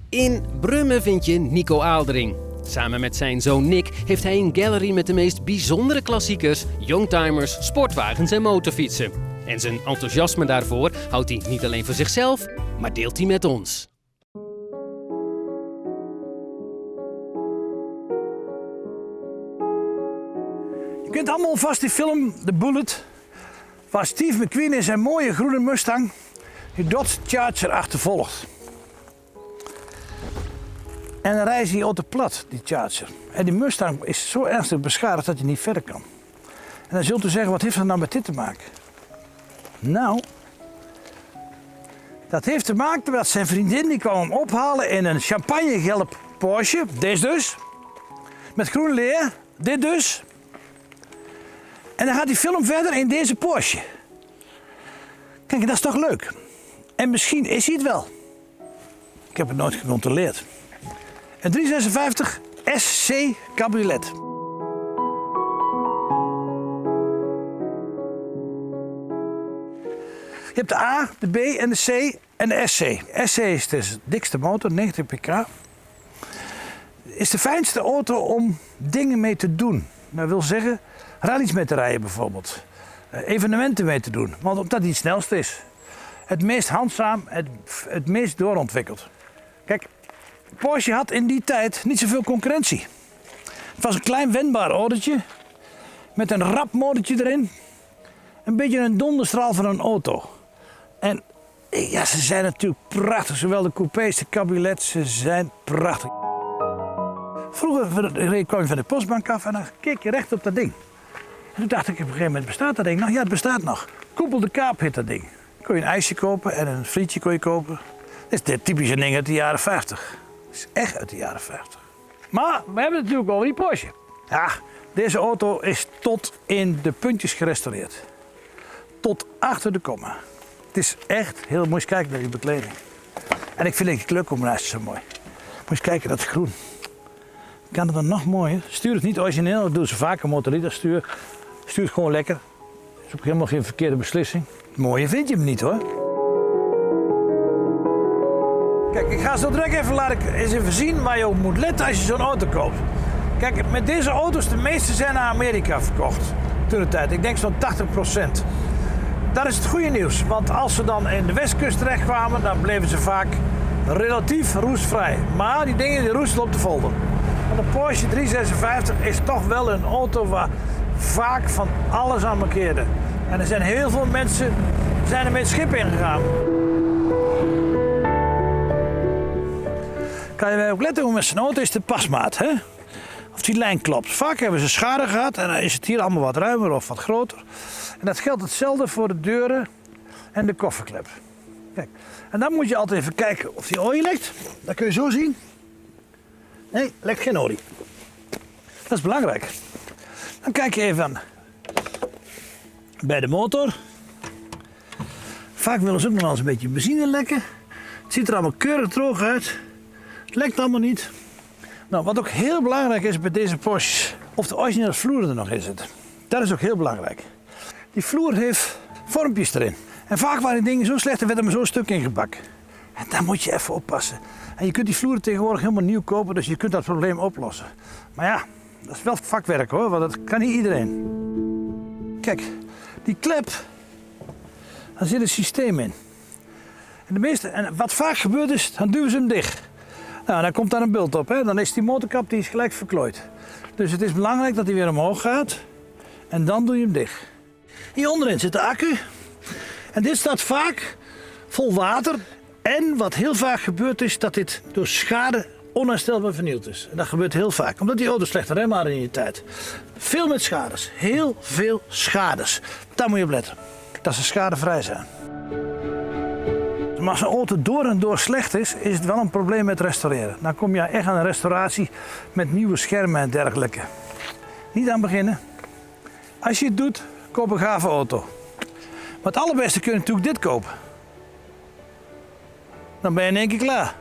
In Brummen vind je Nico Aaldering. Samen met zijn zoon Nick heeft hij een gallery met de meest bijzondere klassiekers, youngtimers, sportwagens en motorfietsen. En zijn enthousiasme daarvoor houdt hij niet alleen voor zichzelf, maar deelt hij met ons. Je kent allemaal vast die film The Bullet, waar Steve McQueen in zijn mooie groene Mustang die Dodge Charger achtervolgt. En dan rijdt die auto plat, die Charger. En die Mustang is zo ernstig beschadigd dat hij niet verder kan. En dan zult u zeggen, wat heeft dat nou met dit te maken? Nou, dat heeft te maken met zijn vriendin die kwam hem ophalen in een champagnegele Porsche, deze dus. Met groen leer, dit dus. En dan gaat die film verder in deze Porsche. Kijk, dat is toch leuk? En misschien is hij het wel. Ik heb het nooit gecontroleerd. Een 356 SC cabriolet. Je hebt de A, de B en de C en de SC. SC is dus de dikste motor, 90 pk. Het is de fijnste auto om dingen mee te doen. Dat wil zeggen, rallies mee te rijden bijvoorbeeld. Evenementen mee te doen, want omdat hij het snelste is. Het meest handzaam, het meest doorontwikkeld. Kijk, Porsche had in die tijd niet zoveel concurrentie. Het was een klein wendbaar autootje met een rap motortje erin. Een beetje een donderstraal van een auto. En ja, ze zijn natuurlijk prachtig, zowel de coupés, de cabriolets, ze zijn prachtig. Vroeger kwam je van de postbank af en dan keek je recht op dat ding. En toen dacht ik op een gegeven moment, bestaat dat ding nog? Ja, het bestaat nog. Koepel de Kaap heet dat ding. Dan kon je een ijsje kopen en een frietje kon je kopen. Dat is dit typische ding uit de jaren 50. Dat is echt uit de jaren 50. Maar we hebben het natuurlijk over die Porsche. Ja, deze auto is tot in de puntjes gerestaureerd. Tot achter de komma. Het is echt heel mooi. Moet je kijken naar die bekleding. En ik vind die kleurcombinatie zo mooi. Moet je kijken, dat is groen. Kan het dan nog mooier? Stuur het niet origineel, dat doen ze vaker motorrijders. Stuur het gewoon lekker. Dat is ook helemaal geen verkeerde beslissing. Mooier vind je hem niet hoor. Kijk, ik ga zo direct eens even zien waar je op moet letten als je zo'n auto koopt. Kijk, met deze auto's, de meeste zijn naar Amerika verkocht. Toen de tijd, ik denk zo'n 80%. Dat is het goede nieuws, want als ze dan in de westkust terechtkwamen, dan bleven ze vaak relatief roestvrij. Maar die dingen die roesten op de folder. Want de Porsche 356 is toch wel een auto waar vaak van alles aan mankeerde. En er zijn heel veel mensen zijn er met het schip ingegaan. Kan je ook letten hoe met zijn auto is de pasmaat, hè? Of die lijn klopt. Vaak hebben ze schade gehad en dan is het hier allemaal wat ruimer of wat groter. En dat geldt hetzelfde voor de deuren en de kofferklep. Kijk, en dan moet je altijd even kijken of die olie lekt. Dat kun je zo zien. Nee, lekt geen olie. Dat is belangrijk. Dan kijk je even aan bij de motor. Vaak willen ze ook nog wel eens een beetje benzine lekken. Het ziet er allemaal keurig droog uit. Het lekt allemaal niet. Nou, wat ook heel belangrijk is bij deze Porsche, of de originele vloer er nog in zit. Dat is ook heel belangrijk. Die vloer heeft vormpjes erin. En vaak waren die dingen zo slecht, er werd er maar zo'n stuk in gebakken. En daar moet je even oppassen. En je kunt die vloeren tegenwoordig helemaal nieuw kopen, dus je kunt dat probleem oplossen. Maar ja, dat is wel vakwerk hoor, want dat kan niet iedereen. Kijk, die klep, daar zit een systeem in. En wat vaak gebeurt is, dan duwen ze hem dicht. Nou, dan komt daar een bult op, hè? Dan is die motorkap die is gelijk verklooid. Dus het is belangrijk dat hij weer omhoog gaat en dan doe je hem dicht. Hier onderin zit de accu en dit staat vaak vol water. En wat heel vaak gebeurt is dat dit door schade onherstelbaar vernield is. En dat gebeurt heel vaak, omdat die auto's slechte remmen hadden in die tijd. Veel met schades, heel veel schades. Daar moet je op letten, dat ze schadevrij zijn. Maar als een auto door en door slecht is het wel een probleem met restaureren. Dan kom je echt aan een restauratie met nieuwe schermen en dergelijke. Niet aan beginnen. Als je het doet, koop een gave auto. Maar het allerbeste kun je natuurlijk dit kopen. Dan ben je in één keer klaar.